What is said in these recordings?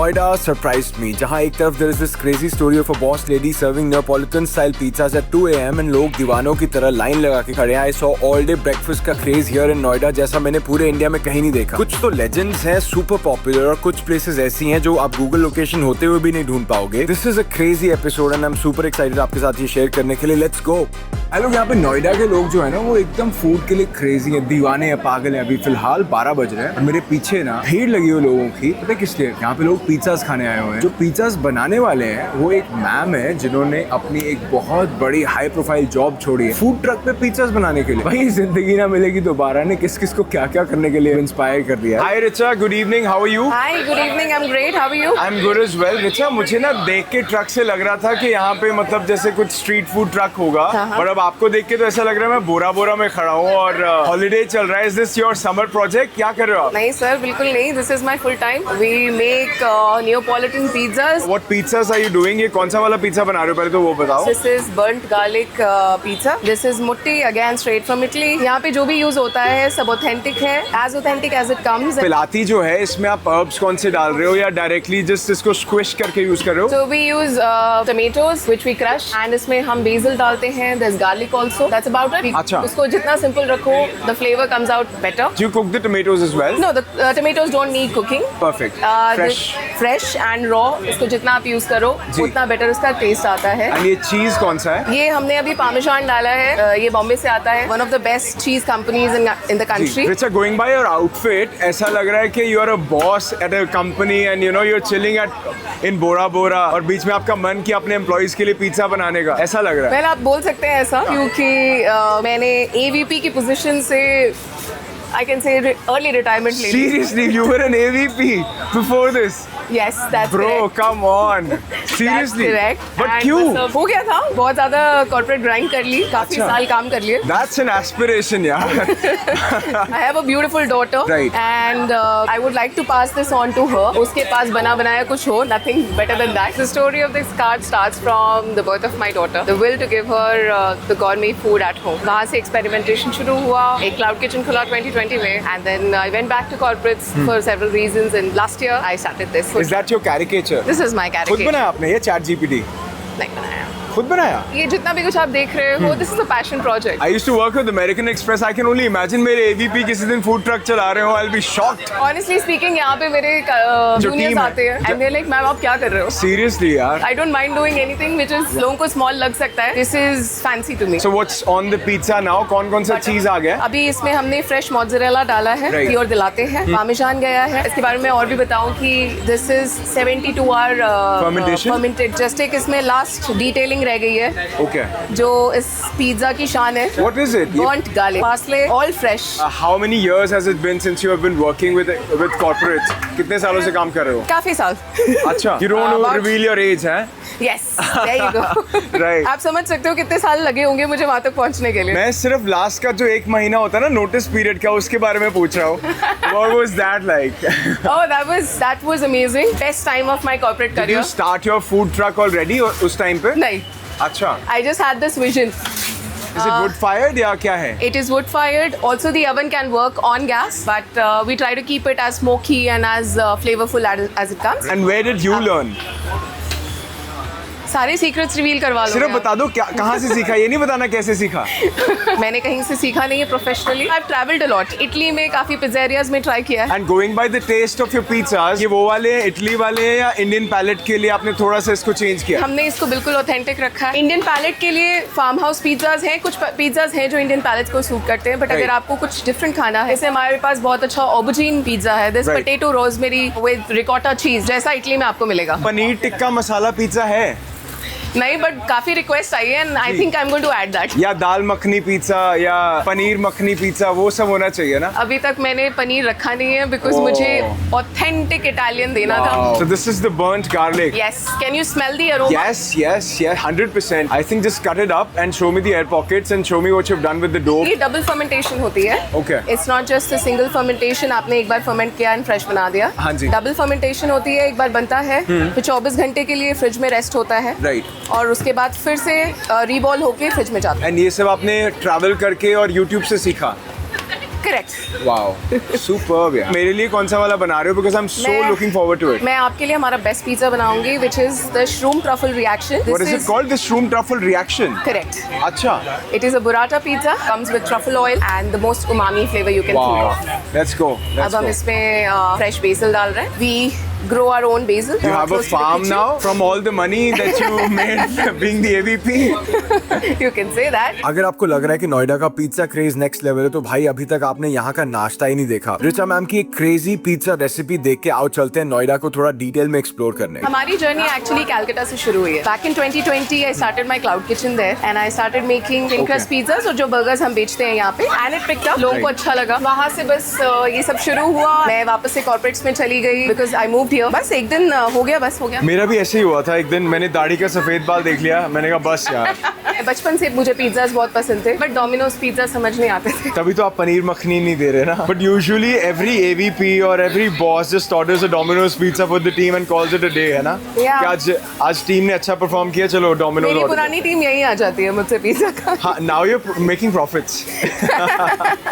Noida surprised me, जहाँ एक तरफ there is this crazy story of a boss lady serving Neapolitan style pizzas at 2 AM and लोग दीवानों की तरह लाइन लगा के खड़े हैं. I saw all day breakfast का craze here in Noida जैसा मैंने पूरे इंडिया में कहीं नहीं देखा. कुछ तो legends हैं super popular और कुछ places ऐसी हैं जो आप Google location होते हुए भी नहीं ढूंढ पाओगे. This is a crazy episode and I'm super excited आपके साथ ये share करने के लिए. Let's go. लोग यहाँ पे नोएडा के लोग जो है ना वो एकदम फूड के लिए क्रेजी है, दीवाने हैं, पागल हैं. अभी फिलहाल 12 बज रहे हैं और मेरे पीछे ना भीड़ लगी हुई लोगों की. पता है किस लिए? यहाँ पे लोग पिज़्ज़ास खाने आए हुए हैं. जो पिज़्ज़ास बनाने वाले हैं वो एक मैम है जिन्होंने अपनी एक बहुत बड़ी हाई प्रोफाइल जॉब छोड़ी है फूड ट्रक पे पिज़्ज़ास बनाने के लिए. भाई जिंदगी ना मिलेगी दोबारा ने किस किस को क्या क्या करने के लिए इंस्पायर कर दिया. Hi Richa, good evening, how are you? Hi, good evening, I am great, how are you? I am good as well. Richa, मुझे ना देख के ट्रक से लग रहा था कि यहाँ पे मतलब जैसे कुछ स्ट्रीट फूड ट्रक होगा, पर अब आपको देख के तो ऐसा लग रहा है मैं बोरा बोरा में खड़ा हूँ और हॉलीडे चल रहा है. Is this your summer project? क्या कर रहे हो आप? नहीं सर, बिल्कुल नहीं. This is my full time. We make Neapolitan pizzas. What pizzas are you doing? ये कौन सा वाला पिज़्ज़ा बना रहे हो पहले तो वो बताओ. This is burnt garlic pizza. This is मुट्टी, अगेन स्ट्रेट फ्रॉम इटली. यहाँ पे जो भी यूज होता है सब ऑथेंटिक है, as authentic as it comes. पिलाती जो है इसमें आप हर्ब्स कौन से डाल रहे हो या डायरेक्टली जस्ट इसको स्क्विश करके यूज कर रहे हो? So we use tomatoes which we crush and इसमें हम basil डालते हैं. There's garlic also. That's about it. अच्छा. उसको जितना सिंपल रखो, the flavor comes out better. Do you cook the tomatoes as well? No, the tomatoes don't need cooking. Perfect. Fresh and raw. इसको जितना आप यूज करो उतना बेटर उसका टेस्ट आता है. And ये चीज कौन सा है? ये हमने अभी पार्मेजान डाला है. ये बॉम्बे से आता है. One of the best cheese companies in the country. Richa, going by your outfit, ऐसा लग रहा है कि you are a boss at a company and you know you're chilling in Bora Bora और बीच में आपका मन किया अपने एम्प्लॉइज के लिए पिज्जा बनाने का. ऐसा लग रहा है. पहले आप बोल सकते हैं ऐसा क्योंकि मैंने AVP की पोजीशन से I can say early retirement ले ली. Seriously, you were an AVP before this? Yes, that's Bro, correct. come on. Seriously. That's correct. But And क्यों? मतलब हो गया था. बहुत ज़्यादा corporate grind कर ली. काफी अच्छा. साल काम कर लिए. That's an aspiration, यार. I have a beautiful daughter. Right. And I would like to pass this on to her. उसके पास बना बनाया कुछ हो. Nothing better than that. The story of this card starts from the birth of my daughter. The will to give her the gourmet food at home. वहाँ से experimentation शुरू हुआ. एक cloud kitchen खुला 2020 में. And then I went back to corporates for several reasons. And last year I started this. Is that your caricature? This is my खुद caricature. बनाया आपने ये ChatGPT? नहीं बनाया. खुद बनाया? ये जितना भी कुछ आप देख रहे हो, this is a passion project. I used to work with American Express. I can only imagine मेरे AVP किसी दिन फूड ट्रक चला रहे हो. I'll be shocked. Honestly speaking, यहाँ पे मेरे juniors आते हैं and they're like, मैम आप क्या कर रहे हो? Seriously, यार. I don't mind doing anything which is लोगों को small लग सकता है. This is fancy to me. So what's on the pizza now? कौन-कौन सा चीज आ गया? अभी इसमें हमने fresh mozzarella डाला है, Right. प्योर दिलाते हैं. पार्मेजान गया है. इसके बारे में और भी बताऊं कि this is 72 hour Fermentation? fermented. Just एक इसमें last detailing रह गई है. Okay. जो इस पिज्जा की शान है. What is it? Burnt garlic, parsley, all fresh. How many years has it been since you have been working with corporates? कितने सालों से काम कर रहे हो? काफी साल. अच्छा. You don't want to About- reveal your age, हैं? Yes, there you go. Right. आप समझ सकते हो कितने साल लगे होंगे मुझे वहाँ तक पहुँचने के लिए. मैं सिर्फ लास्ट का जो 1 महीना होता है ना नोटिस पीरियड का उसके बारे में पूछ रहा हूँ. What was that like? Oh, that was amazing. Best time of my corporate Did career. you start your food truck already उस टाइम पे? नहीं. अच्छा. I just had this vision. Is it wood fired या क्या है? It is wood fired. Also, the oven can work on gas, but we try to keep it as smoky and as flavorful as it comes. And where did you learn? सारे secrets reveal करवा लो. सिर्फ बता दो क्या कहाँ से सीखा, ये नहीं बताना कैसे सीखा. मैंने कहीं से सीखा नहीं है professionally. I've traveled a lot. Italy में काफी पिज़्ज़ेरियाज में ट्राई किया है. And going by the taste of your pizzas, ये वो वाले इटली वाले हैं या इंडियन पैलेट के लिए आपने थोड़ा सा इसको चेंज किया? हमने इसको बिल्कुल ऑथेंटिक रखा है. इंडियन पैलेट के लिए फार्म हाउस पिज़्ज़ाज हैं. कुछ पिज़्ज़ाज हैं जो इंडियन पैलेट को सूट करते हैं, बट अगर आपको कुछ डिफरेंट खाना है, जैसे हमारे पास बहुत अच्छा ऑबजीन पिज़्ज़ा है. दिस पोटैटो रोज़मेरी विद रिकॉटा चीज जैसा इटली में आपको मिलेगा. पनीर टिक्का मसाला पिज्जा है? नहीं, बट काफी रिक्वेस्ट आई है and I think I am going to add that. या दाल मखनी पिज्जा या पनीर मखनी पिज्जा वो सब होना चाहिए ना. अभी तक मैंने पनीर रखा नहीं है बिकॉज मुझे ऑथेंटिक इटालियन देना था. So this is the burnt garlic. Yes, can you smell the aroma? Yes, 100%. I think just cut it up and show me the air pockets and show me what you've done with the dough. ये double fermentation होती है. Okay. It's not just a single fermentation. आपने एक बार ferment किया and fresh बना दिया. हाँ जी. Double fermentation होती है. एक बार बनता है फिर 24 घंटे के लिए फ्रिज में रेस्ट होता है. Right. और उसके बाद फिर से रीबॉल होके फ्रिज में जाता है. एंड ये सब आपने ट्रैवल करके और यूट्यूब से सीखा? करेक्ट। वाओ, सुपर्ब यार। मेरे लिए कौन सा वाला बना रहे हो? Because I am so looking forward to it. मैं आपके लिए हमारा बेस्ट पिज्जा बनाऊंगी, which is the shroom truffle reaction. What is it called? The shroom truffle reaction. Correct. अच्छा। It is a burrata pizza. Comes with truffle oil and the most umami flavor you can think Wow. of. Let's go. अब हम इसमें fresh basil डाल रहे हैं. We grow our own basil. You have a close to the farm kitchen. now from all the money that you made being the AVP. You can say that. अगर आपको लग रहा है कि नोएडा का पिज्जा क्रेज नेक्स्ट लेवल है तो भाई अभी तक आपने यहाँ का नाश्ता ही नहीं देखा। रिचा मैम की एक क्रेजी पिज्जा रेसिपी देख के आओ चलते हैं नोएडा को थोड़ा डिटेल में एक्सप्लोर करने। हमारी जर्नी एक्चुअली कैलकाटा से शुरू हुई है। Back in 2020 I started my cloud kitchen there and I started making thin crust pizzas और जो बर्गर्स हम बेचते हैं यहाँ पे and it picked up। लोगों को अच्छा लगा। वहाँ से बस ये सब शुरू हुआ। मैं वापस से कॉर्पोरेट्स में चली गई because I moved here। बस एक दिन हो गया। मेरा भी ऐसे ही हुआ था। एक दिन मैंने दाढ़ी का सफेद बाल देख लिया, मैंने कहा बस यार। बचपन से मुझे पिज्जाज बहुत पसंद थे बट डोमिनोज पिज्जा समझ नहीं आते थे। तभी तो आप पनीर मखनी नहीं दे रहे ना। बट यूजुअली एवरी एवीपी और every boss just orders a Domino's pizza for the team and calls it a day, है ना? Yeah. कि आज टीम ने अच्छा परफॉर्म किया, चलो डोमिनोज मेरी ऑर्डर। पुरानी टीम यही आ जाती है मुझसे पिज्जा का। हाँ, now you are making profits.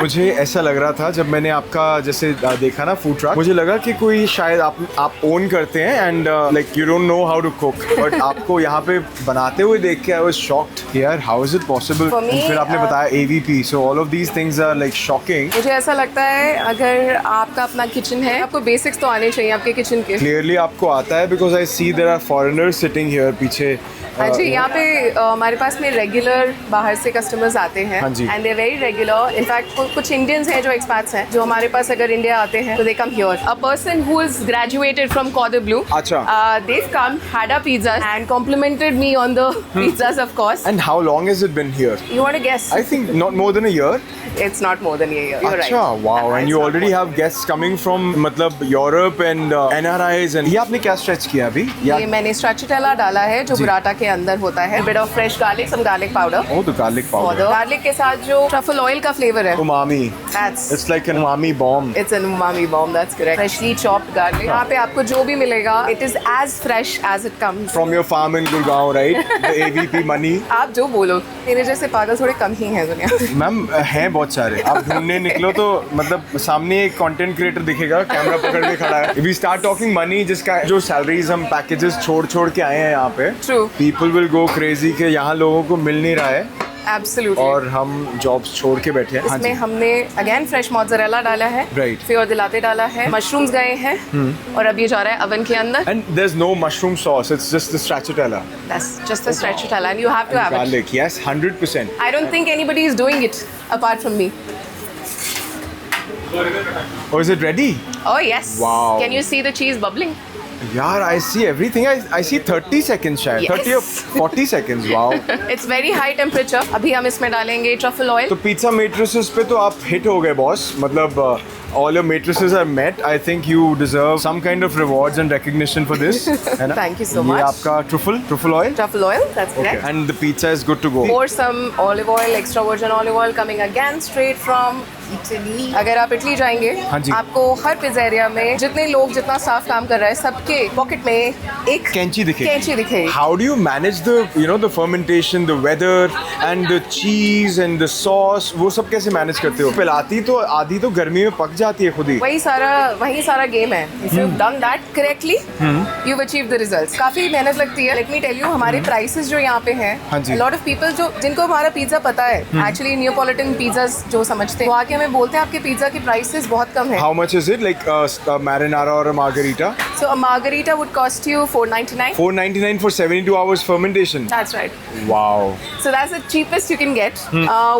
मुझे ऐसा लग रहा था जब मैंने आपका जैसे देखा ना फूड ट्रक, मुझे लगा कि कोई शायद आप ओन करते हैं and like you don't know how to cook, but आपको यहाँ पे बनाते हुए देख के आई वाज शॉक्ड यार, हाउ इज इट पॉसिबल? फिर आपने बताया AVP, so all of these things are like shocking. मुझे ऐसा लगता है अगर आपका अपना किचन है, आपको बेसिक्स तो आने चाहिए आपके किचन के। क्लियरली आपको आता है because I see there are foreigners sitting here पीछे। हाँ जी, यहाँ पे हमारे पास में रेगुलर बाहर से कस्टमर्स आते हैं and they very regular. In fact कुछ इंडियंस हैं जो एक्सपैट्स हैं जो हमारे पास अगर इंडिया आते हैं तो they come here. A person who is graduated from cordon bleu, अच्छा, they've come, had our pizzas and complimented me on the pizzas of course. And how long has it been here? You want to guess? I think not more than a year. It's not more than a year. You're अच्छा, right. wow, and It's you not already more. have guests coming from मतलब Europe and NRIs and ये आपने क्या stretch किया अभी? ये मैंने stracciatella डाला है जो बुराटा के अंदर होता है। Bit of fresh garlic, some garlic powder. Oh, the garlic powder. Garlic के साथ जो truffle oil का flavor है। Umami. That's. It's like an umami bomb. It's an umami bomb. That's correct. Freshly chopped garlic. यहाँ पे आपको जो भी मिलेगा, it is as fresh as it comes. From your farm in Gurgaon, right? The AVP money. आप जो बोलो, मेरे जैसे पागल थोड़े कम ही हैं दुनिया में। मैम हैं बहुत सारे। आप ढूंढने निकलो तो मतलब सामने एक कंटेंट क्रिएटर दिखेगा, कैमरा पकड़ के खड़ा है। We start talking money, जिसका जो सैलरीज हम पैकेजेस छोड़ के आए हैं यहाँ पे। True. People will go crazy कि यहाँ लोगों को मिल नहीं रहा है। Absolutely. और हम जॉब्स छोड़ के बैठे हैं। इसमें हमने अगेन फ्रेश मोज़रेला डाला है, Right. फिर दिलाते डाला है, मशरूम्स गए हैं और अब ये जा रहा है अवन के अंदर। And there's no mushroom sauce. It's just the stracciatella. That's just the stracciatella and you have to have it. Garlic. Yes, 100%. I don't think anybody is doing it apart from me. Oh, is it ready? Oh yes. Wow. Can you see the cheese bubbling? यार, I see everything. I see 30 seconds शायद. Yes. 30 or 40 seconds. Wow. It's very high temperature. अभी हम इसमें डालेंगे truffle oil. तो pizza mattresses पे तो आप हिट हो गए बॉस, मतलब all your matrices are met. I think you deserve some kind of rewards and recognition for this. है ना? Thank you so ये much. आपका truffle oil. Truffle oil, that's correct. Okay. And the pizza is good to go. Pour some olive oil, extra virgin olive oil coming again straight from Italy. अगर आप Italy जाएंगे, हाँ जी। आपको हर pizzeria में जितने लोग जितना स्टाफ काम कर रहा है सबके पॉकेट में एक कैंची दिखेगी। How do you manage the fermentation, the weather and the cheese and the sauce? वो सब कैसे मैनेज करते हो? पिलाती तो आधी तो गर्मी में पक जाती है खुद ही। वही सारा गेम है। If you've done that correctly, you've achieved the results. काफी मेहनत लगती है। Let me tell you, हमारे prices जो यहाँ पे हैं, हाँ जी। a lot of people जिनको हमारा पिज्जा पता है, actually Neapolitan pizzas जो समझते हैं, वो आके हमें बोलते हैं आपके पिज्जा की प्राइसेस बहुत कम है। How much is it? Like a marinara or a margarita? So a margarita would cost you $4.99. $4.99 for 72 hours fermentation. That's right. Wow. So that's the cheapest you can get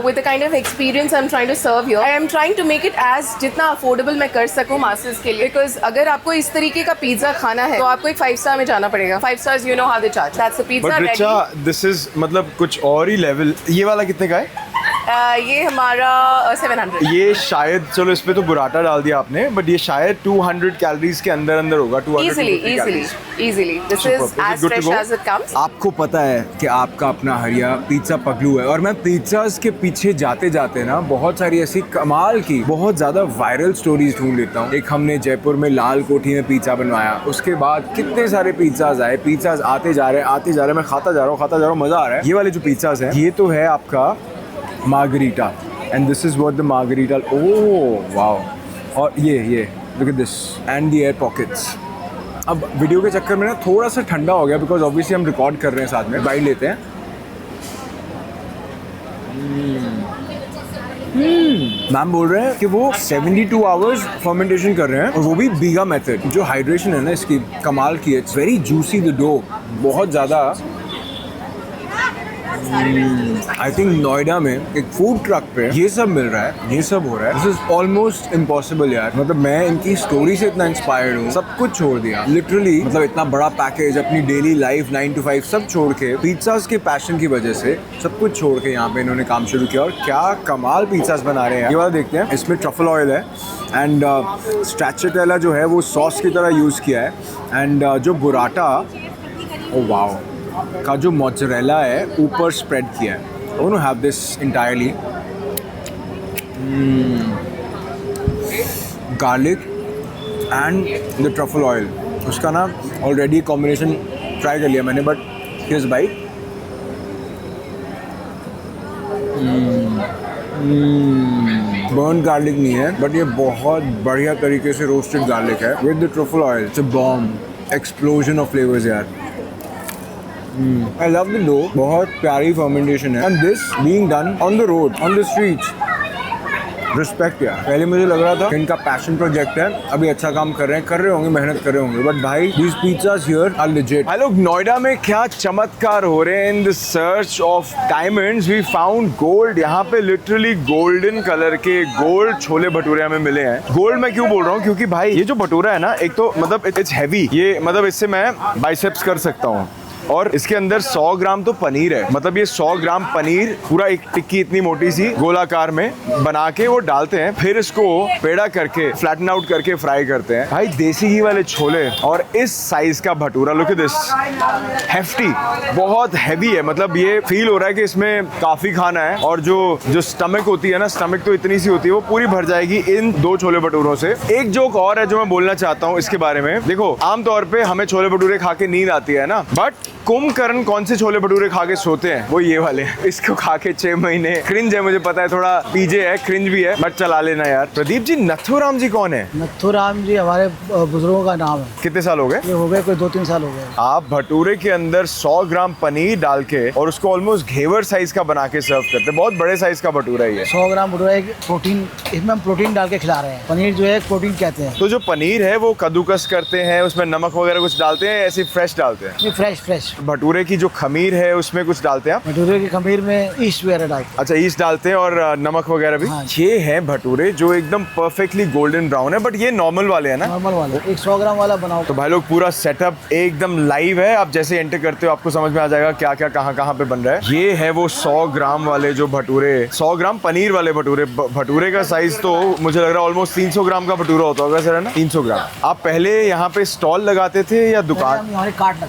with the kind of experience I'm trying to serve here. I am trying to make it as जितना affordable मैं कर सकूँ masses के लिए, because अगर आपको इस तरीके का पिज्जा खाना है तो आपको एक 5 स्टार में जाना पड़ेगा। 5 stars, you know how they charge. That's the pizza But ready. Richa, this is मतलब कुछ और ही लेवल। ये वाला कितने का है? ये हमारा 700। ये शायद, चलो इस पे तो बुराटा डाल दिया आपने, बट ये शायद 200 कैलोरीज के अंदर होगा। 200 easily. This is as fresh as it comes. आपको पता है कि आपका अपना हरिया पिज्जा पगलू है, और मैं पिज्जाज के पीछे जाते जाते ना बहुत सारी ऐसी कमाल की बहुत ज्यादा वायरल स्टोरीज ढूंढ लेता हूँ। एक हमने जयपुर में लाल कोठी में पिज्जा बनवाया, उसके बाद कितने सारे पिज्जाज आए, पिज्जाज आते जा रहे मैं खाता जा रहा हूँ, मजा आ रहा है। ये वाले जो पिज्जाज हैं, ये तो है आपका margherita, and this is what the margherita, oh wow. और ये look at this and the air pockets. अब वीडियो के चक्कर में ना थोड़ा सा ठंडा हो गया बिकॉज ऑब्वियसली हम रिकॉर्ड कर रहे हैं साथ में। बाइट लेते हैं। मैम बोल रहे हैं कि वो 72 आवर्स फर्मेंटेशन कर रहे हैं और वो भी बीगा मेथड। जो हाइड्रेशन है ना इसकी कमाल की है। It's very juicy the dough, बहुत ज़्यादा। आई थिंक नोएडा में एक फूड ट्रक पे ये सब मिल रहा है, ये सब हो रहा है। दिस इज ऑलमोस्ट इम्पॉसिबल यार। मतलब मैं इनकी स्टोरी से इतना इंस्पायर्ड हूँ, सब कुछ छोड़ दिया लिटरली। मतलब इतना बड़ा पैकेज, अपनी डेली लाइफ 9 to 5 सब छोड़ के, पिज़्ज़ास के पैशन की वजह से सब कुछ छोड़ के यहाँ पे इन्होंने काम शुरू किया। और क्या कमाल पिज़्ज़ास बना रहे हैं। ये वाला देखते हैं, इसमें ट्रफल ऑयल है एंड स्ट्रैचिटेला जो है वो सॉस की तरह यूज़ किया है। एंड जो बुराटा, ओ वाओ, का जो मोज़रेला है ऊपर स्प्रेड किया है। I want to have this entirely. Garlic and the truffle oil, उसका ना ऑलरेडी कॉम्बिनेशन ट्राई कर लिया मैंने, but here's bite. Burn garlic नहीं है बट ये बहुत बढ़िया तरीके से रोस्टेड गार्लिक है with the truffle oil. It's a bomb explosion of flavours यार। I love the dough, बहुत प्यारी फर्मेंटेशन है। And this being done on the road, on the streets, respect यार। पहले मुझे लग रहा था इनका पैशन प्रोजेक्ट है, अभी अच्छा काम कर रहे होंगे, मेहनत कर रहे होंगे, बट भाई these pizzas here are legit। भाई लोग, नोएडा में क्या चमत्कार हो रहे हैं। In the search of diamonds we found gold. यहाँ पे लिटरली गोल्डन कलर के गोल्ड छोले भटूरे हमें मिले हैं। गोल्ड मैं क्यों बोल रहा हूँ, क्योंकि भाई ये जो भटूरा है ना, एक तो मतलब इट्स हैवी, ये मतलब इससे मैं बाइसेप्स कर सकता हूँ। और इसके अंदर 100 ग्राम तो पनीर है। मतलब ये 100 ग्राम पनीर पूरा एक टिक्की इतनी मोटी सी गोलाकार में बना के वो डालते हैं, फिर इसको पेड़ा करके फ्लैटन आउट करके फ्राई करते हैं। भाई देसी घी वाले छोले और इस साइज का bhatura, look at this, hefty, बहुत हैवी है। मतलब ये फील हो रहा है कि इसमें काफी खाना है। और जो स्टमक होती है ना, स्टमक तो इतनी सी होती है, वो पूरी भर जाएगी इन 2 छोले भटूरों से। एक जोक और है जो मैं बोलना चाहता हूँ इसके बारे में। देखो, आमतौर पे हमें छोले भटूरे खा के नींद आती है ना, बट कुंभकर्ण कौन से छोले भटूरे खा के सोते हैं, वो ये वाले। इसको खा के 6 महीने, क्रिंज है मुझे पता है, थोड़ा पीजे है, क्रिंज भी है, बट चला लेना यार। प्रदीप जी, नथुराम जी कौन है? नथुराम जी हमारे बुजुर्गों का नाम है। कितने साल हो गए? ये हो गए कोई 2-3 साल हो गए। आप भटूरे के अंदर 100 ग्राम पनीर डाल के और उसको ऑलमोस्ट घेवर साइज का बना के सर्व करते हैं। बहुत बड़े साइज का भटूरा है ये। 100 ग्राम भटूरा एक प्रोटीन, इसमें हम प्रोटीन डाल के खिला रहे हैं। पनीर जो है प्रोटीन कहते हैं। तो जो पनीर है वो कद्दूकस करते हैं, उसमें नमक वगैरह कुछ डालते हैं, ऐसे फ्रेश डालते हैं? ये फ्रेश। भटूरे की जो खमीर है उसमें कुछ डालते हैं आप? भटूरे की खमीर में ईस्ट वगैरह डालते हैं। अच्छा, ईस्ट डालते हैं और नमक वगैरह भी। हाँ। ये है भटूरे जो एकदम परफेक्टली गोल्डन ब्राउन है, बट ये नॉर्मल वाले है ना? नॉर्मल वाले। एक 100 ग्राम वाला बनाओ। तो भाई लोग, पूरा सेटअप एकदम लाइव है। आप जैसे एंटर करते हो आपको समझ में आ जाएगा क्या क्या कहाँ पे बन रहा है। ये है वो 100 ग्राम वाले जो भटूरे, 100 ग्राम पनीर वाले भटूरे। भटूरे का साइज तो मुझे लग रहा है ऑलमोस्ट 300 ग्राम का भटूरा होता होगा सर, है ना? 300 ग्राम। आप पहले यहाँ पे स्टॉल लगाते थे या दुकान?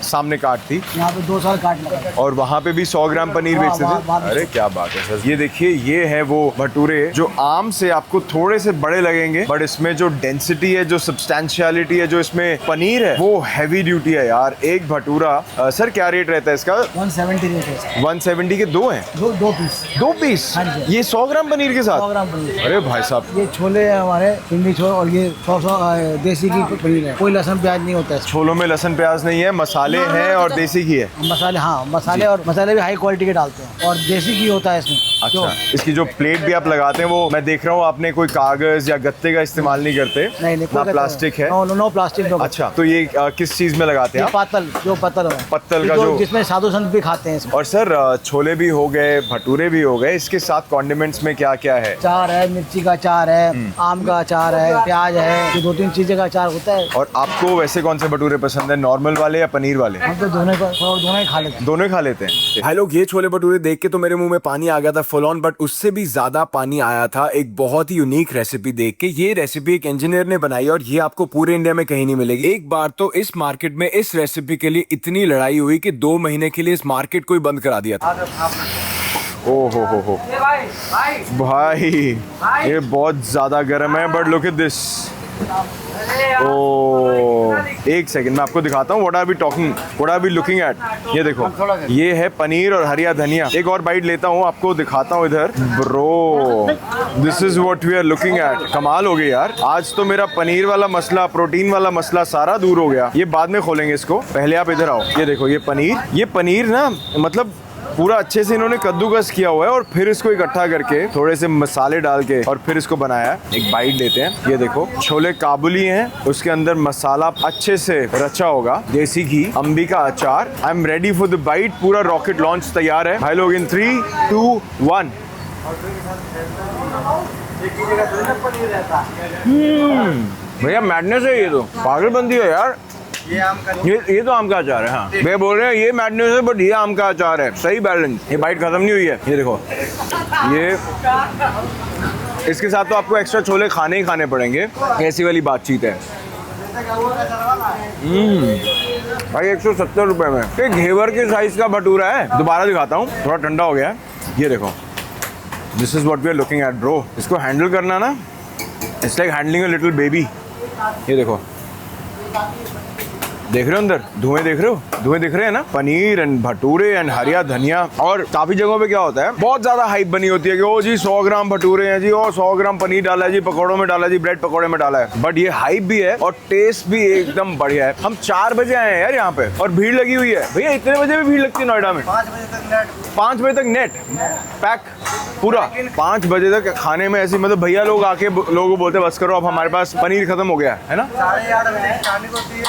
सामने काट थी, यहाँ पे 2 साल काट लगा। और वहाँ पे भी 100 ग्राम पनीर बेचते थे। अरे क्या बात है सर। ये देखिए, ये है वो भटूरे जो आम से आपको थोड़े से बड़े लगेंगे, बट इसमें जो डेंसिटी है, जो सब्सटैंशियलिटी है, जो इसमें पनीर है, वो हैवी ड्यूटी है यार। एक भटूरा सर क्या रेट रहता है इसका? 170 रेट है। 170 के 2 हैं? 2 पीस। 2 पीस? हाँ जी। ये 100 ग्राम पनीर के साथ? 100 ग्राम पनीर। अरे भाई साहब, ये छोले है हमारे, पिंडी छोले, और ये 100 देसी की पनीर है। कोई लहसुन प्याज नहीं होता है। छोलों में लहसुन प्याज नहीं है, मसाले हैं और देसी घी है। मसाले, हाँ, मसाले, और मसाले भी हाई क्वालिटी के डालते हैं, और देसी घी होता है इसमें। अच्छा, इसकी जो प्लेट भी आप लगाते हैं, वो मैं देख रहा हूँ आपने कोई कागज या गत्ते का इस्तेमाल नहीं करते? नहीं, ना प्लास्टिक है? No plastic. अच्छा, तो ये किस चीज में लगाते हैं आप? पत्तल है। पत्तल का जो जिसमें साधु संत भी खाते हैं इसमें। और सर छोले भी हो गए, भटूरे भी हो गए, इसके साथ कॉन्डिमेंट्स में क्या क्या है? अचार है, मिर्ची का अचार है, आम का अचार है, प्याज है, ये 2-3 चीजें का अचार होता है। और आपको वैसे कौन से भटूरे पसंद है, नॉर्मल वाले या पनीर वाले? हम तो दोनों ही खा लेते हैं। दोनों ही खा लेते हैं। भाई लोग, ये छोले भटूरे देख के तो मेरे मुंह में पानी आ गया था फुल ऑन, बट उससे भी ज्यादा पानी आया था एक बहुत ही यूनिक रेसिपी देख के। ये रेसिपी एक इंजीनियर ने बनाई और ये आपको पूरे इंडिया में कहीं नहीं मिलेगी। एक बार तो इस मार्केट में इस रेसिपी के लिए इतनी लड़ाई हुई कि 2 महीने के लिए इस मार्केट को ही बंद करा दिया था। ओ हो भाई, ये बहुत ज्यादा गर्म है, बट लुक एट दिस। एक सेकंड मैं आपको दिखाता हूँ what are we looking at. ये देखो, ये है पनीर और हरिया धनिया। एक और बाइट लेता हूँ, आपको दिखाता हूँ इधर। Bro this is what we are looking at. कमाल हो गई यार, आज तो मेरा पनीर वाला मसला, प्रोटीन वाला मसला सारा दूर हो गया। ये बाद में खोलेंगे इसको, पहले आप इधर आओ। ये देखो ये पनीर ना मतलब पूरा अच्छे से इन्होंने कद्दूकस किया हुआ है और फिर इसको इकट्ठा करके थोड़े से मसाले डाल के और फिर इसको बनाया है। एक बाइट लेते हैं। ये देखो छोले काबुली हैं, उसके अंदर मसाला अच्छे से रचा होगा, देसी घी, अम्बी का अचार। I am ready for the bite. पूरा रॉकेट लॉन्च तैयार है भाई लोग। इन 3, 2, 1। भैया मैडनेस है ये तो, पागलबंदी है यार। ये तो आम का अचार है। हाँ मैं बोल रहे हैं ये मैडनेस है बट ये आम का अचार है, सही बैलेंस। ये बाइट खत्म नहीं हुई है। ये देखो ये इसके साथ तो आपको एक्स्ट्रा छोले खाने ही खाने पड़ेंगे, ऐसी वाली बातचीत है। भाई 170 रुपए में ये घेवर के साइज का भटूरा है। दोबारा दिखाता हूँ, थोड़ा ठंडा हो गया है। ये देखो this is what we are looking at bro. इसको हैंडल करना ना, it's like handling a little baby. ये देखो, देख रहे हो अंदर धुएं, देख रहे हो धुएं दिख रहे हैं ना। पनीर एंड भटूरे एंड हरिया धनिया। और काफी जगहों पे क्या होता है, बहुत ज्यादा हाइप बनी होती है कि ओ जी 100 ग्राम भटूरे हैं जी, और 100 ग्राम पनीर डाला है जी, पकौड़ों में डाला जी, ब्रेड पकौड़े में डाला है। बट ये हाइप भी है और टेस्ट भी एकदम बढ़िया है। हम 4 बजे आए हैं यार यहाँ पे और भीड़ लगी हुई है। भैया इतने बजे भी भीड़ लगती है नोएडा में? 5 बजे तक नेट पैक पूरा। 5 बजे तक खाने में ऐसी मतलब भैया लोग आके लोगों को बोलते बस करो अब हमारे पास पनीर खत्म हो गया है ना। 8:30 बजे स्टार्टिंग होती है,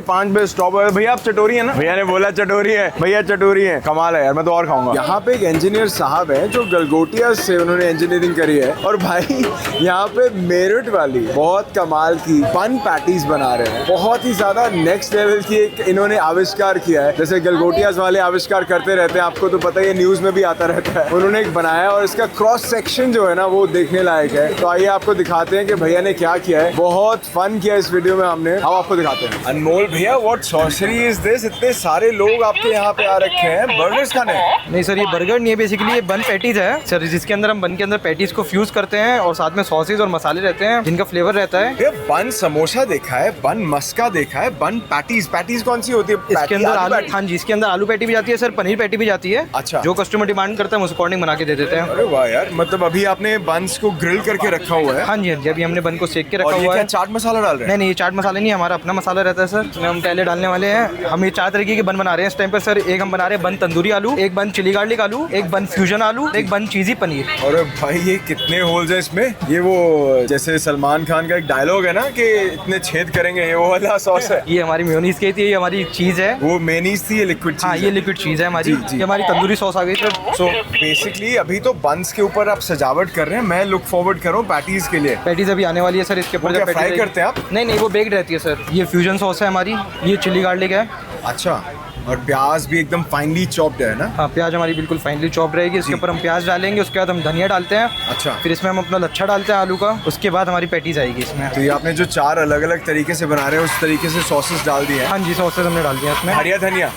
5 बजे स्टॉप है। भैया आप चटोरी है ना? भैया ने बोला चटोरी है, भैया चटोरी है। कमाल है यार, मैं तो और खाऊंगा। यहाँ पे एक इंजीनियर साहब है जो गलगोटिया से उन्होंने इंजीनियरिंग करी है और भाई यहाँ पे मेरठ वाली बहुत कमाल की बन पैटीज बना रहे हैं। बहुत ही ज्यादा नेक्स्ट लेवल की एक इन्होंने आविष्कार किया है। जैसे गलगोटियाज वाले आविष्कार करते रहते हैं, आपको तो पता ही है, न्यूज में भी आता रहता है। उन्होंने एक बनाया और इसका क्रॉस सेक्शन जो है ना वो देखने लायक है। तो आइए आपको दिखाते हैं कि भैया ने क्या किया है। बहुत फन किया इस वीडियो में हमने, अब आपको दिखाते हैं। अनमोल भैया व्हाट सॉर्सरी इज दिस? इतने सारे लोग आपके यहाँ पे आ रखे हैं बर्गर्स खाने? नहीं सर, ये बर्गर नहीं है, बेसिकली ये बन पैटीज है सर, जिसके अंदर हम बन के अंदर पैटीज को फ्यूज करते हैं और साथ में सॉसेज और मसाले रहते हैं जिनका फ्लेवर रहता है। ये बन समोसा देखा है, बन मस्का देखा है, बन पैटीज। पैटीज कौन सी होती है? इसके अंदर आलू, हाँ जी, इसके अंदर आलू पैटी भी जाती है सर, पनीर पैटी भी जाती है। अच्छा, जो कस्टमर डिमांड करता है उस अकॉर्डिंग बना के दे देते हैं। अरे वाह यार, मतलब अभी आपने बंस को ग्रिल करके रखा हुआ है? हाँ जी, हाँ जी, अभी हमने बन को सेक के रखा हुआ है। चाट मसाला डाल रहे हैं? नहीं, ये चाट मसाला नहीं, हमारा अपना मसाला रहता है सर, इसमें हम पहले डालने वाले हैं। हम ये 4 तरीके के बन बना रहे हैं इस टाइम पर सर। एक हम बना रहे हैं बन तंदूरी आलू, एक बन चिली गार्लिक आलू, एक बन फ्यूजन आलू, एक बन चीजी पनीर। अरे भाई ये कितने होल्स है इसमें? ये वो जैसे सलमान खान का एक डायलॉग है ना कि इतने छेद करेंगे, ये वो वाला सॉस है। ये हमारी मेयोनीज की थी, ये हमारी चीज है। वो मेयोनीज थी, ये लिक्विड चीज। हाँ, ये लिक्विड चीज है हमारी। ये हमारी तंदूरी सॉस आ गई सर। सो बेसिकली अभी तो बंस के ऊपर आप सजावट कर रहे हैं। मैं लुक फॉरवर्ड कर रहा हूँ पैटीज के लिए। पैटीज अभी आने वाली है सर, इसके ऊपर फ्राई करते हैं आप? नहीं, वो बेक्ड रहती है सर। ये फ्यूजन सॉस है हमारी, ये चिली गार्लिक है। अच्छा, और प्याज भी एकदम फाइनली चॉप्ड है ना? हाँ, प्याज हमारी बिल्कुल फाइनली चॉप रहेगी। इसके ऊपर हम प्याज डालेंगे, उसके बाद हम धनिया डालते हैं। अच्छा, फिर इसमें हम अपना लच्छा डालते हैं आलू का, उसके बाद हमारी पैटीज आएगी इसमें। तो ये आपने जो 4 अलग अलग तरीके से बना रहे हैं उस तरीके से सॉसेस डाल दिए हैं? हाँ जी, सॉसेस हमने डाल दिया इसमें। हरिया धनिया,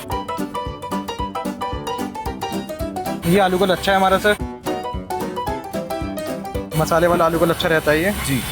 ये आलू का लच्छा है हमारा सर, मसाले वाला आलू का लच्छा रहता है ये जी।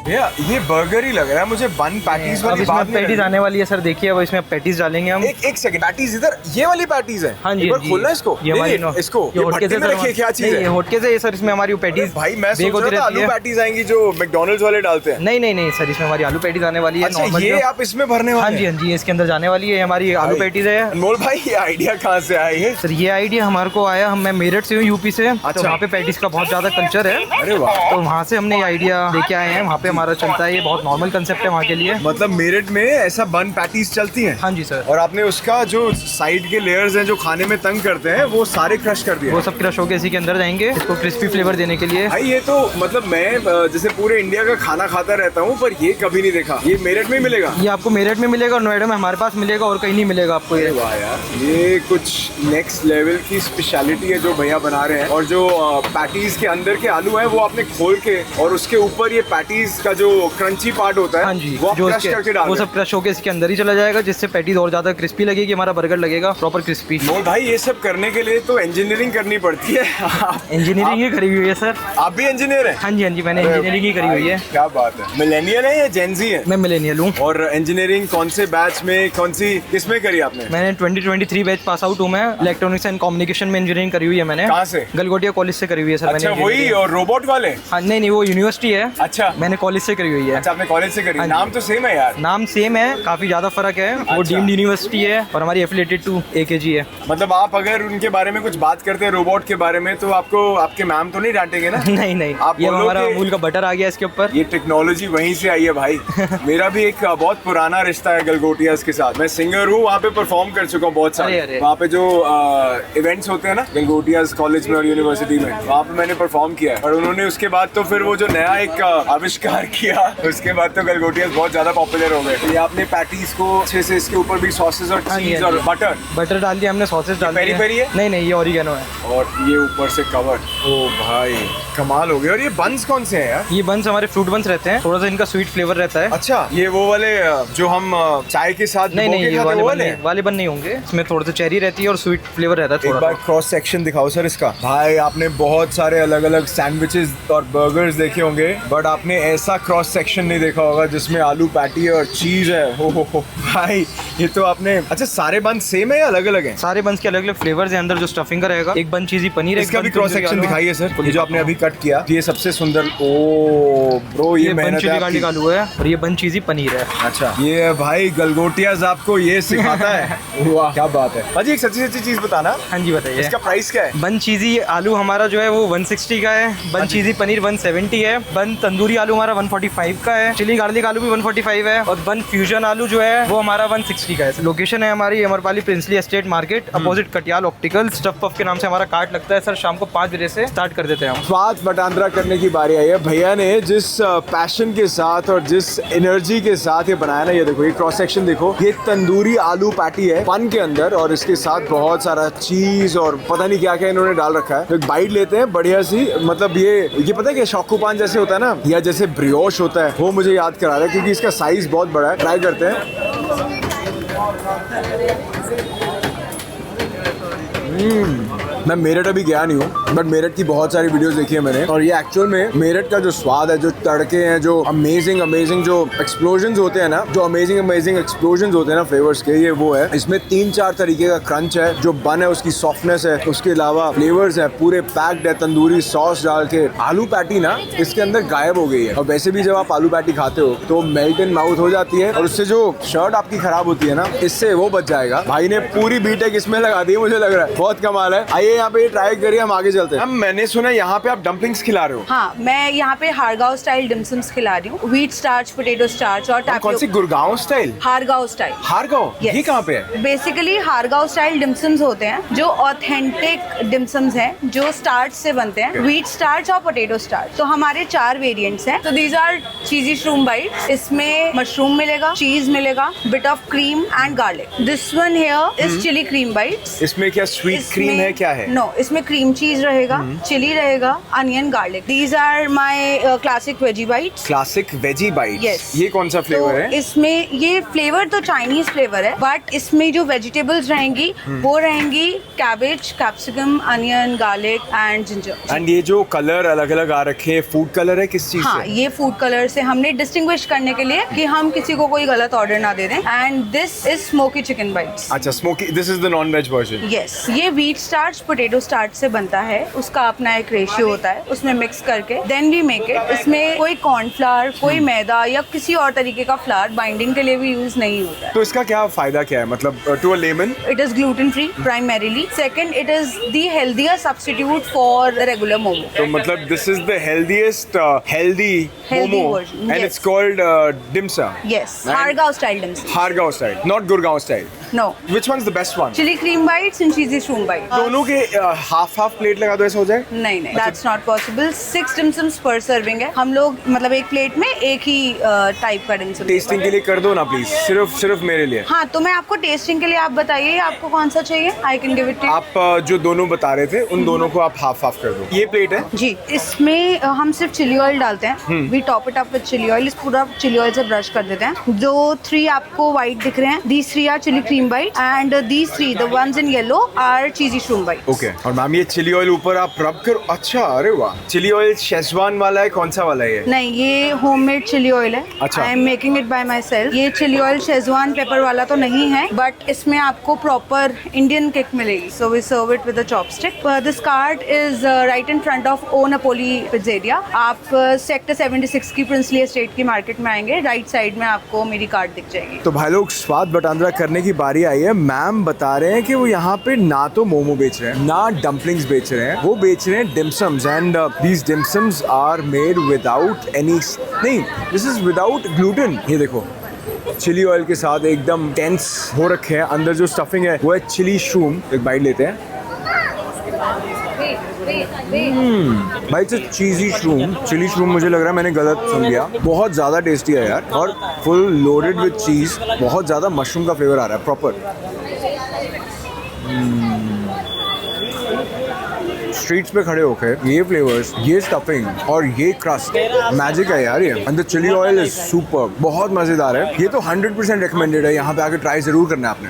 भैया ये बर्गर ही लग रहा है मुझे। बन पैटीज वाली बात नहीं पैटीज आने वाली है सर, देखिए अब इसमें पैटीज डालेंगे हम। एक सेकंड, पैटीज इधर, ये वाली पैटीज है? हाँ जी, एक बार खोलना इसको। ये हमारी इसको ये भट्टी में रखिए, क्या चीज है? ये होटके से सर, इसमें हमारी पैटीज। भाई मैं सोच रहा था आलू पैटीज आएंगी जो मैकडॉनल्ड्स वाले डालते हैं। नहीं सर, इसमें हमारी आलू पैटीज आने वाली है। अच्छा, ये आप इसमें भरने वाले? हाँ जी, हाँ जी, इसके अंदर जाने वाली है हमारी आलू पैटीज है। अनमोल भाई ये आइडिया कहाँ से आया है? सर ये आइडिया हमारे को आया, मैं मेरठ से हूँ, यूपी से। तो वहाँ पे पैटीज का बहुत ज्यादा कल्चर है। अरे वाह, तो वहाँ से हमने ये आइडिया लेके आए हैं। वहाँ पे हमारा चलता है, ये बहुत नॉर्मल कंसेप्ट है वहाँ के लिए। मतलब मेरठ में ऐसा बन पैटीज चलती हैं? हाँ जी सर। और आपने उसका जो साइड के लेयर्स हैं जो खाने में तंग करते हैं वो सारे क्रश कर दिए? वो सब क्रश होके इसी के अंदर जाएंगे, इसको क्रिस्पी फ्लेवर देने के लिए। भाई ये तो मतलब मैं जैसे पूरे इंडिया का खाना खाता रहता हूँ पर ये कभी नहीं देखा। ये मेरठ में मिलेगा? ये आपको मेरठ में मिलेगा और नोएडा में हमारे पास मिलेगा, और कहीं नहीं मिलेगा आपको ये। वाह यार, ये कुछ नेक्स्ट लेवल की स्पेशलिटी है जो भैया बना रहे हैं। और जो पैटीज के अंदर के आलू हैं वो आपने खोल के और उसके ऊपर ये पैटीज इसका जो क्रंची पार्ट होता है हाँ जी, वो जो क्रश करके डाल वो रहे सब क्रश होकर इसके अंदर ही चला जाएगा, जिससे पैटीज और ज्यादा क्रिस्पी लगेगी, हमारा बर्गर लगेगा प्रॉपर क्रिस्पी। हैं। मोल भाई ये सब करने के लिए तो इंजीनियरिंग करनी पड़ती है। इंजीनियरिंग ही करी हुई है सर। आप भी इंजीनियर हैं? हाँ जी, मैंने इंजीनियरिंग ही करी हुई है। क्या बात है। मिलेनियल है या जेनजी है? मैं मिलेनियल हूँ। और इंजीनियरिंग कौन से बैच में, कौन सी किसमें करी आपने? मैंने 2023 बैच पास आउट हूँ मैं। इलेक्ट्रॉनिक्स एंड कम्युनिकेशन में इंजीनियरिंग करी हुई है मैंने। कहाँ से? गलगोटिया कॉलेज से करी हुई है सर। अच्छा मैंने वही, और रोबोट वाले? हाँ नहीं, वो यूनिवर्सिटी है। अच्छा, मैंने कॉलेज से करी हुई है। अच्छा आपने कॉलेज से करी। हाँ जी। नाम तो सेम है यार। नाम सेम है, काफी ज्यादा फर्क है। वो अच्छा। डीम्ड यूनिवर्सिटी है और हमारी एफिलिएटेड टू AKG है। मतलब आप अगर उनके बारे में कुछ बात करते हैं रोबोट के बारे में तो आपको आपके मैम तो नहीं डांटेंगे ना? नहीं नहीं, आप ये बोलो हमारा कि- अमूल का बटर आ गया इसके ऊपर। ये टेक्नोलॉजी वहीं से आई है भाई। मेरा भी एक बहुत पुराना रिश्ता है गलगोटियाज के साथ। मैं सिंगर हूँ, वहाँ पे परफॉर्म कर चुका हूँ बहुत सारे। अरे। वहाँ पे जो इवेंट्स होते हैं ना गलगोटियाज कॉलेज में और यूनिवर्सिटी में, वहाँ पे मैंने परफॉर्म किया है। और उन्होंने उसके बाद तो फिर वो जो नया एक आविष्कार किया, उसके बाद तो गलगोटियाज बहुत ज्यादा पॉपुलर हो गए। तो ये आपने पैटीज को अच्छे से, इसके ऊपर भी सॉसेस और हाँ जी, चीज हाँ और जी। बटर डाल दिया हमने, सॉसेज डाल पेरी दिया। पेरी है? नहीं, ये ऑरिगेनो है। और ये ऊपर से कवर। ओ भाई कमाल हो गया। और ये बंस कौन से हैं यार? ये बंस हमारे फ्रूट बंस रहते हैं, थोड़ा सा इनका स्वीट फ्लेवर रहता है। अच्छा, ये वो वाले जो हम चाय के साथ नहीं, भिगो के ये खाते वाले वो बन नहीं, वाले बन नहीं होंगे। इसमें थोड़ा सा चेरी रहती है और स्वीट फ्लेवर रहता है एक थोड़ा। बार क्रॉस सेक्शन दिखाओ सर इसका। भाई आपने बहुत सारे अलग अलग सैंडविचेस और बर्गर्स देखे होंगे, बट आपने ऐसा क्रॉस सेक्शन नहीं देखा होगा जिसमें आलू पैटी है और चीज है। हो भाई ये तो आपने। अच्छा सारे बन सेम है या अलग अलग हैं? सारे बंस के अलग अलग फ्लेवर्स हैं अंदर। जो स्टफिंग का रहेगा, एक बन चीजी पनीर, इसका भी क्रॉस सेक्शन दिखाइए सर। ये जो आपने अभी कट किया, ये सबसे सुंदर। ओ ब्रो ये ये बन मेहनत चिली है गार्लिक आपकी। आलू है और ये बन चीजी पनीर है। अच्छा ये भाई गलगोटियाज आपको ये सिखाता है। वाह क्या बात है। अजी एक सच्ची सच्ची चीज बताना, हाँ जी बताइए। इसका प्राइस क्या है? बन चीजी आलू हमारा जो है वो 160 का है। बन चीजी पनीर 170 है। बन तंदूरी आलू हमारा 145 का है। चिली गार्लिक आलू भी 145 है। और बन फ्यूजन आलू जो है वो हमारा 160 का है। लोकेशन है हमारी Amrapali princely estate market, opposite Katiyal optical. Stuff puff के नाम से हमारा कार्ट लगता है सर। शाम को 5 बजे से स्टार्ट कर देते हैं हम। स्वाद बटांद्रा करने की बारी आई है। भैया ने जिस पैशन के साथ और जिस एनर्जी के साथ ये बनाया ना, ये देखो ये क्रॉस सेक्शन देखो। ये तंदूरी आलू पैटी है पन के अंदर, और इसके साथ बहुत सारा चीज और पता नहीं क्या क्या इन्होंने डाल रखा है। तो एक बाइट लेते हैं बढ़िया सी। मतलब ये पता है कि शौकू पान जैसे होता है ना, या जैसे ब्रियोश होता है, वो मुझे याद करा रहा है क्योंकि इसका साइज बहुत बड़ा है। ट्राई करते हैं। मैं मेरठ अभी गया नहीं हूँ, बट मेरठ की बहुत सारी वीडियोस देखी है मैंने, और ये एक्चुअल में मेरठ का जो स्वाद है, जो तड़के हैं, जो अमेजिंग जो एक्सप्लोजन्स होते हैं ना, जो अमेजिंग एक्सप्लोजन्स होते हैं ना फ्लेवर्स के, ये वो है। इसमें 3-4 तरीके का क्रंच है, जो बन है उसकी सॉफ्टनेस है, उसके अलावा फ्लेवर्स है, पूरे पैक्ड है। तंदूरी सॉस डाल के आलू पैटी ना इसके अंदर गायब हो गई है। और वैसे भी जब आप आलू पैटी खाते हो तो मेल्ट इन माउथ हो जाती है, और उससे जो शर्ट आपकी खराब होती है ना, इससे वो बच जाएगा। भाई ने पूरी बीटेक इसमें लगा दी है, मुझे लग रहा है बहुत कमाल है। आइए यहाँ पे ट्राई करिए, हम आगे चलते हैं। मैंने सुना यहाँ पे आप डम्पलिंग्स खिला रहे हो। हाँ, मैं यहाँ पे हारगांव स्टाइल डिमसम्स खिला रही हूँ। व्हीट स्टार्च, पोटैटो स्टार्च और कौन सी? गुड़गांव स्टाइल? हारगांव स्टाइल। हारगांव? Yes. ये कहाँ पे है? बेसिकली हारगांव स्टाइल डिमसम्स होते हैं जो ऑथेंटिक डिमसम्स हैं, जो स्टार्च से बनते हैं, व्हीट स्टार्च और पोटैटो स्टार्च। तो हमारे 4 वेरिएंट्स हैं। तो these are cheesy shroom bites. इसमें मशरूम मिलेगा, चीज मिलेगा, bit of cream and garlic. This one here is chilli cream bites. इसमें क्या स्वीट क्रीम है, क्या है? नो, इसमें क्रीम चीज रहेगा, चिली रहेगा, onion, garlic. These are my classic veggie bites. Classic veggie bite. Yes. ये कौन सा फ्लेवर तो है? इसमें ये फ्लेवर तो चाइनीज फ्लेवर है, बट इसमें जो वेजिटेबल्स रहेंगी वो रहेंगी cabbage, capsicum, onion, garlic and ginger. And ये जो कलर अलग अलग आ रखे हैं, फूड कलर है किस चीज हाँ, से? ये फूड कलर से हमने डिस्टिंग्विश करने के लिए कि हम किसी को कोई गलत ऑर्डर ना दे दें। And this is smoky chicken bites. अच्छा smoky, this is the non veg version. Yes, ये व्हीट स्टार्च पोटैटो स्टार्च से बनता है। उसका अपना एक रेशियो होता है, उसमें मिक्स करके देन वी मेक इट। इसमें कोई कॉर्नफ्लावर, कोई मैदा या किसी और तरीके का फ्लावर बाइंडिंग के लिए भी यूज नहीं होता है। तो इसका क्या फायदा क्या है, मतलब to a lemon? It is gluten free primarily. Second, it is the healthier substitute for the regular momo. तो मतलब this is the healthiest healthy Healthy momo version, एंड yes. It's called dim sum. Yes, And- Hargaon style dim sum. Hargaon style, not Gurgaon style. No, Which one's the best one? chili cream bites and cheesy shroom bites. दोनों के half plate लगा दो, ऐसा हो जाए? नहीं नहीं, दैट्स नॉट पॉसिबल। 6 डिम्सम्स पर सर्विंग है। हम लोग मतलब एक प्लेट में एक ही टाइप का डिम्सम। टेस्टिंग के लिए कर दो ना प्लीज, सिर्फ मेरे लिए। हाँ, तो मैं आपको टेस्टिंग के लिए, आप बताइए आपको कौन सा चाहिए, I can give it to. आप जो दोनों बता रहे थे उन दोनों को आप हाफ कर दो। ये प्लेट है जी, इसमें हम सिर्फ चिली ऑयल डालते हैं। We top it up with chilli oil. इस पूरा चिली ऑयल से ब्रश कर देते हैं। जो 3 आपको व्हाइट दिख रहे हैं, these 3 are chilli cream bite and these 3 the ones in yellow are cheesy shroom bite. Okay. और मैम ये चिली ऑयल ऊपर आप रब करो। अच्छा, अरे वाह। चिली ऑयल शेजवान वाला है, कौन सा वाला है ये? नहीं, ये होममेड चिली ऑयल है। अच्छा। I am making it by my self. ये चिली ऑयल शेजवान पेपर वाला तो नहीं है, बट इसमें आपको प्रॉपर इंडियन किक मिलेगी। So we serve it with a chopstick. This cart is right in front of O Napoli pizzeria. आप sector 76 की प्रिंसली एस्टेट की मार्केट में आएंगे, राइट साइड में आपको मेरी कार्ट दिख जाएगी। तो भाई लोग, स्वाद बटांद्रा करने की बारी आई है। मैम बता रहे हैं कि वो यहाँ पे ना तो मोमो बेच रहे हैं, ना डम्पलिंग्स बेच रहे हैं, वो बेच रहे हैं dim sums. And these dim sums are made without any, नहीं, दिस इज विदाउट ग्लूटेन। ये देखो, चिली ऑयल के साथ एकदम टेंस हो रखे हैं। अंदर जो स्टफिंग है वो है चिली शूम। एक बाइट लेते हैं। भाई चीज़ी शूम, चिली शूम मुझे लग रहा है मैंने गलत सुन लिया। बहुत ज़्यादा टेस्टी है यार, और फुल लोडेड विद चीज़। बहुत ज़्यादा मशरूम का फ्लेवर आ रहा है प्रॉपर। स्ट्रीट्स पे खड़े होकर ये फ्लेवर्स, ये स्टफिंग और ये क्रस्ट, मैजिक है यार ये। And the chilli oil is super, बहुत मज़ेदार है। ये तो 100% रिकमेंडेड है, यहाँ पे आके ट्राई ज़रूर करना है आपने।